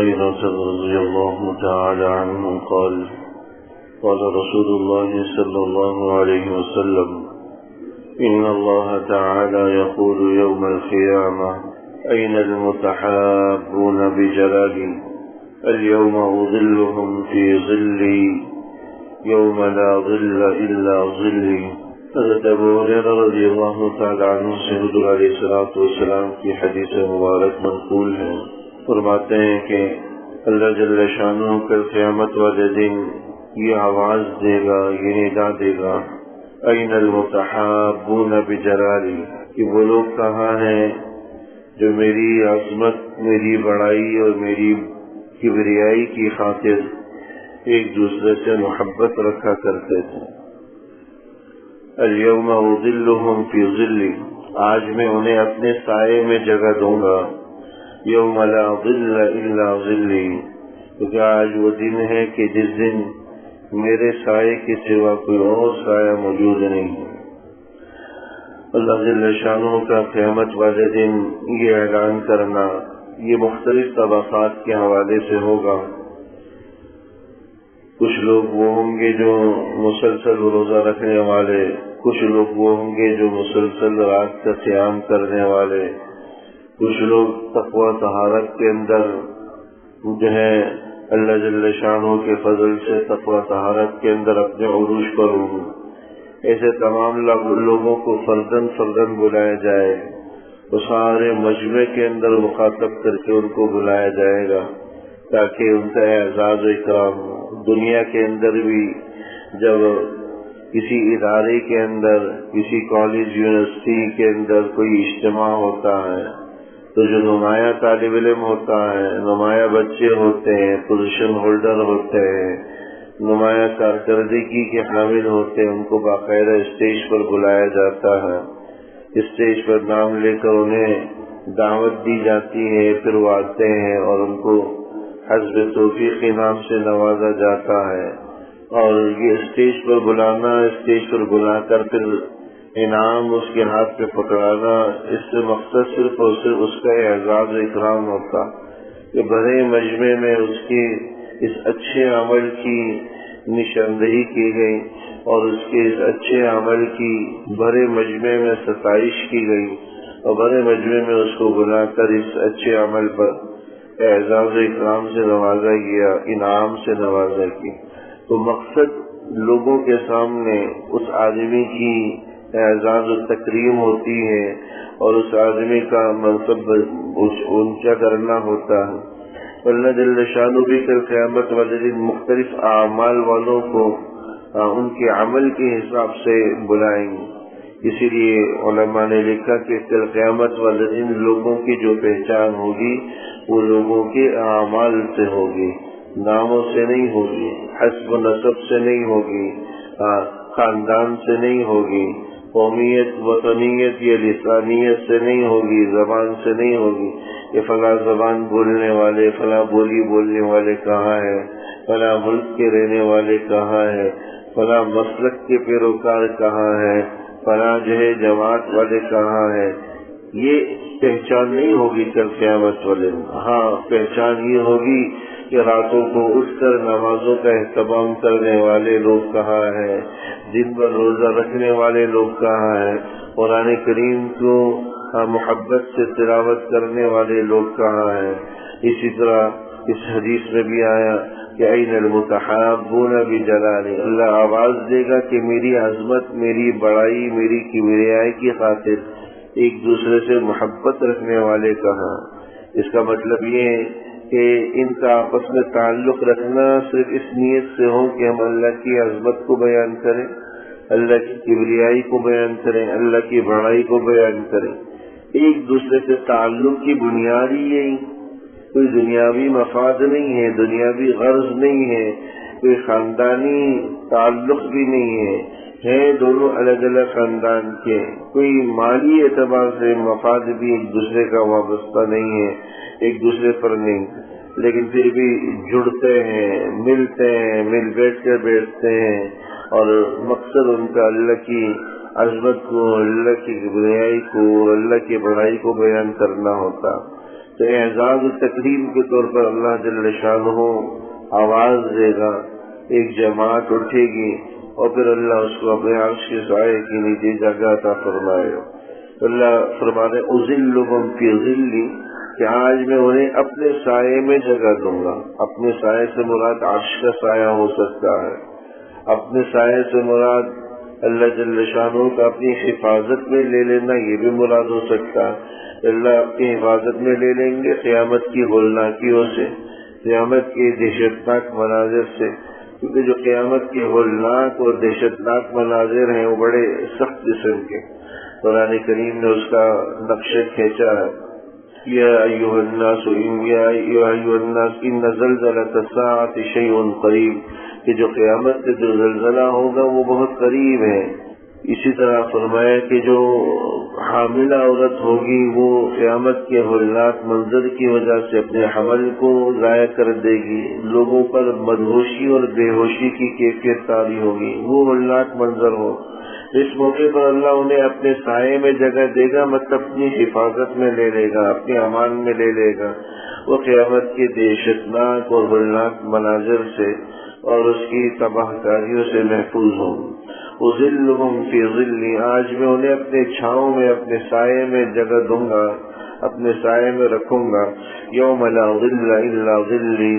هريرة رضي الله تعالى عنه قال قال رسول الله صلى الله عليه وسلم إن الله تعالى يقول يوم القيامة أين المتحابون بجلالي اليوم أظلهم في ظلي يوم لا ظل إلا ظلي. حضرت ابو ہریرہ رضی اللہ تعالی عنہ سے حضور علیہ الصلوۃ والسلام کی حدیث مبارک منقول ہے. فرماتے ہیں کہ اللہ جل شانہ کل قیامت والے دن یہ آواز دے گا، یہ ندا دے گا، این المتحابون بجلالی، کہ وہ لوگ کہاں ہیں جو میری عظمت، میری بڑائی اور میری کبریائی کی خاطر ایک دوسرے سے محبت رکھا کرتے تھے. الیوم اظلهم فی ظلی، آج میں انہیں اپنے سائے میں جگہ دوں گا. یوم لا ظل الا ظلی، کیونکہ آج وہ دن ہے کہ جس دن میرے سائے کے سوا کوئی اور سایہ موجود نہیں ہے. اللہ جل شانہ کا قیامت والے دن یہ اعلان کرنا یہ مختلف طبقات کے حوالے سے ہوگا. کچھ لوگ وہ ہوں گے جو مسلسل روزہ رکھنے والے، کچھ لوگ وہ ہوں گے جو مسلسل رات کا قیام کرنے والے، کچھ لوگ تقوی طہارت کے اندر جو ہے اللہ جل شانہ کے فضل سے تقوی طہارت کے اندر اپنے عروج پر ہوں. ایسے تمام لوگوں کو فردن فردن بلایا جائے، وہ سارے مجمع کے اندر مخاطب کر کے ان کو بلایا جائے گا تاکہ ان کا اعزاز و اکرام ہو. دنیا کے اندر بھی جب کسی ادارے کے اندر، کسی کالج یونیورسٹی کے اندر کوئی اجتماع ہوتا ہے تو جو نمایاں طالب علم ہوتا ہے، نمایاں بچے ہوتے ہیں، پوزیشن ہولڈر ہوتے ہیں، نمایاں کارکردگی کے حامل ہوتے ہیں، ان کو باقاعدہ اسٹیج پر بلایا جاتا ہے. اسٹیج پر نام لے کر انہیں دعوت دی جاتی ہے، پھر وہ آتے ہیں اور ان کو حسب توفیق انعام سے نوازا جاتا ہے. اور یہ اسٹیج پر بلانا، اسٹیج پر بلا کر پھر انعام اس کے ہاتھ پہ پکڑانا، اس سے مقصد صرف اور صرف اس کا اعزاز و اکرام ہوتا کہ بڑے مجمع میں اس کی اس اچھے عمل کی نشاندہی کی گئی اور اس کے اس اچھے عمل کی بڑے مجمع میں ستائش کی گئی اور بڑے مجمع میں اس کو بلا کر اس اچھے عمل پر اعزاز و اکرام سے نوازا گیا، انعام سے نوازا گیا. تو مقصد لوگوں کے سامنے اس آدمی کی اعزاز و تکریم ہوتی ہے اور اس آدمی کا منصب اونچا کرنا ہوتا ہے. اللہ جل شانہ بھی کل قیامت والے دن مختلف اعمال والوں کو ان کے عمل کے حساب سے بلائیں گے. اسی لیے علماء نے لکھا کہ کل قیامت والے دن لوگوں کی جو پہچان ہوگی وہ لوگوں کے اعمال سے ہوگی، ناموں سے نہیں ہوگی، حسب و نسب سے نہیں ہوگی، خاندان سے نہیں ہوگی، قومیت، وطنیت یا لسانیت سے نہیں ہوگی، زبان سے نہیں ہوگی کہ فلاں زبان بولنے والے، فلاں بولی بولنے والے کہاں ہیں، فلاں ملک کے رہنے والے کہاں ہیں، فلاں مسلک کے پیروکار کہاں ہیں، فلاں جو ہے جماعت والے کہاں ہیں. یہ پہچان نہیں ہوگی کل قیامت والے. ہاں پہچان یہ ہوگی کہ راتوں کو اٹھ کر نمازوں کا اہتمام کرنے والے لوگ کہاں ہیں، دن بھر روزہ رکھنے والے لوگ کہاں ہیں، قرآن کریم کو محبت سے تلاوت کرنے والے لوگ کہاں ہیں. اسی طرح اس حدیث میں بھی آیا کہ این المتحابون بجلالی، اللہ آواز دے گا کہ میری عظمت، میری بڑائی، میری کبریائی کی خاطر ایک دوسرے سے محبت رکھنے والے کہاں. اس کا مطلب یہ ہے کہ ان کا آپس میں تعلق رکھنا صرف اس نیت سے ہو کہ ہم اللہ کی عظمت کو بیان کریں، اللہ کی کبریائی کو بیان کریں، اللہ کی بڑائی کو بیان کریں. ایک دوسرے سے تعلق کی بنیاد ہی یہی، کوئی دنیاوی مفاد نہیں ہے، دنیاوی غرض نہیں ہے، کوئی خاندانی تعلق بھی نہیں ہے دونوں الگ الگ خاندان کے، کوئی مالی اعتبار سے مفاد بھی ایک دوسرے کا وابستہ نہیں ہے، ایک دوسرے پر نہیں، لیکن پھر بھی جڑتے ہیں، ملتے ہیں، مل بیٹھ کر بیٹھتے ہیں اور مقصد ان کا اللہ کی عظمت کو، اللہ کی کبریائی کو، اللہ کی بڑائی کو بیان کرنا ہوتا. تو تو اعزاز و تکریم کے طور پر اللہ جل شانہ آواز دے گا، ایک جماعت اٹھے گی اور پھر اللہ اس کو اپنے عرش کے سائے کے نیچے جگہ عطا فرمائے گا۔ اللہ فرمانے اذلهم فی ظلی، کہ آج میں انہیں اپنے سائے میں جگہ دوں گا۔ اپنے سائے سے مراد عرش کا سایہ ہو سکتا ہے، اپنے سائے سے مراد اللہ جل شانہ کا اپنی حفاظت میں لے لینا، یہ بھی مراد ہو سکتا ہے۔ اللہ اپنی حفاظت میں لے لیں گے قیامت کی ہولناکیوں سے، قیامت کے دہشت ناک مناظر سے، کیونکہ جو قیامت کے ہولناک اور دہشت ناک مناظر ہیں وہ بڑے سخت قسم کے، قرآن کریم نے اس کا نقشہ کھینچا ہے۔ یا ایھا الناس ان زلزلۃ الساعۃ شیء قریب، کہ جو قیامت کا جو زلزلہ ہوگا وہ بہت قریب ہے۔ اسی طرح فرمایا کہ جو حاملہ عورت ہوگی وہ قیامت کے ہولناک منظر کی وجہ سے اپنے حمل کو ضائع کر دے گی، لوگوں پر مدہوشی اور بے ہوشی کی کیفیت طاری ہوگی، وہ ہولناک منظر ہو۔ اس موقع پر اللہ انہیں اپنے سائے میں جگہ دے گا، مطلب اپنی حفاظت میں لے لے گا، اپنے امان میں لے لے گا۔ وہ قیامت کے دہشت ناک اور ہولناک مناظر سے اور اس کی تباہ کاریوں سے محفوظ ہوں۔ اذلهم فی ظلی، آج میں انہیں اپنے چھاؤں میں، اپنے سائے میں جگہ دوں گا، اپنے سائے میں رکھوں گا۔ یوم لا ظل الا ظلی،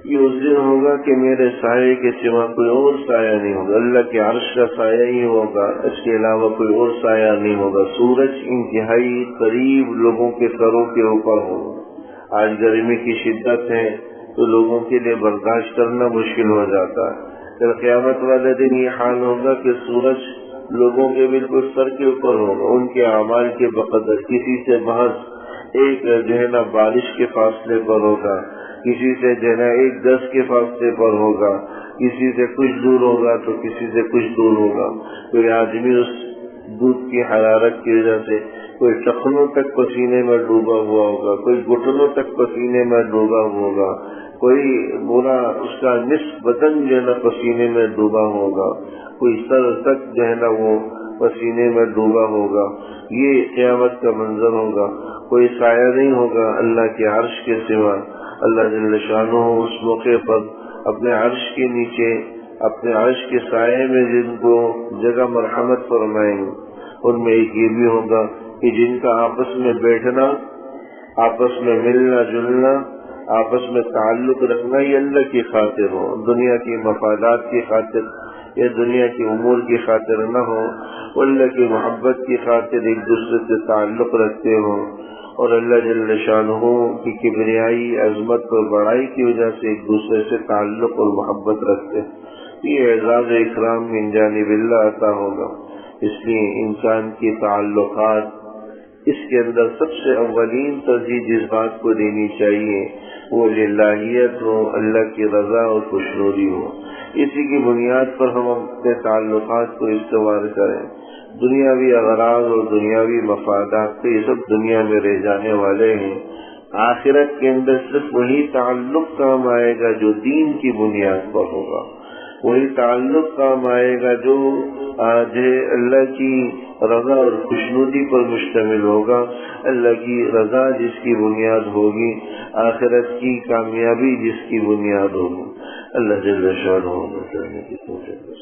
یہ اس دن ہوگا کہ میرے سائے کے سوا کوئی اور سایہ نہیں ہوگا، اللہ کے عرش کا سایہ ہی ہوگا، اس کے علاوہ کوئی اور سایہ نہیں ہوگا۔ سورج انتہائی قریب لوگوں کے سروں کے اوپر ہوگا۔ آج گرمی کی شدت ہے تو لوگوں کے لیے برداشت کرنا مشکل ہو جاتا ہے، پھر قیامت والے دن یہ حال ہوگا کہ سورج لوگوں کے بالکل سر کے اوپر ہوگا، ان کے اعمال کے بقدر، کسی سے محض ایک جو ہے نا بارش کے فاصلے پر ہوگا، کسی سے جو ہے نا ایک گز کے فاصلے پر ہوگا، کسی سے کچھ دور ہوگا تو کسی سے کچھ دور ہوگا۔ کوئی آدمی اس دودھ کی حرارت کی وجہ سے کوئی ٹخنوں تک پسینے میں ڈوبا ہوا ہوگا، کوئی گھٹنوں تک پسینے میں ڈوبا ہوا ہوگا، کوئی برا اس کا نصف بدن جو ہے نا پسینے میں ڈوبا ہوگا، کوئی سر تک جو ہے نا وہ پسینے میں ڈوبا ہوگا۔ یہ قیامت کا منظر ہوگا، کوئی سایہ نہیں ہوگا اللہ کے عرش کے سوا۔ اللہ جل شانہ اس موقع پر اپنے عرش کے نیچے، اپنے عرش کے سائے میں جن کو جگہ مرحمت فرمائیں گے، ان میں ایک یہ بھی ہوگا کہ جن کا آپس میں بیٹھنا، آپس میں ملنا جلنا، آپس میں تعلق رکھنا یہ اللہ کی خاطر ہو، دنیا کی مفادات کی خاطر یا دنیا کی امور کی خاطر نہ ہو، اللہ کی محبت کی خاطر ایک دوسرے سے تعلق رکھتے ہوں، اور اللہ جل شانہ کی کبریائی، عظمت اور بڑائی کی وجہ سے ایک دوسرے سے تعلق اور محبت رکھتے ہیں۔ یہ اعزاز اکرام من جانب اللہ عطا ہوگا۔ اس لیے انسان کی تعلقات، اس کے اندر سب سے اولین ترجیح جس بات کو دینی چاہیے وہ للہیت ہو، اللہ کی رضا اور خوشنودی ہو۔ اسی کی بنیاد پر ہم اپنے تعلقات کو استوار کریں۔ دنیاوی اغراض اور دنیاوی مفادات تو یہ سب دنیا میں رہ جانے والے ہیں، آخرت کے اندر صرف وہی تعلق کام آئے گا جو دین کی بنیاد پر ہوگا، وہی تعلق کام آئے گا جو آج اللہ کی رضا اور خوشنودی پر مشتمل ہوگا۔ اللہ کی رضا جس کی بنیاد ہوگی، آخرت کی کامیابی جس کی بنیاد ہوگی۔ اللہ جل شانہ کرنے کی توفیق۔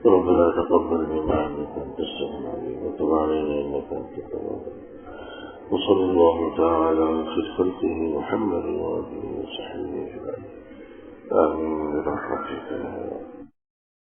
ربنا تقبل منا انك انت السميع العليم وتب علينا انك انت التواب الرحيم وصلى الله تعالى على خير خلقه محمد وآله وصحبه أجمعين آمين برحمتك يا رب۔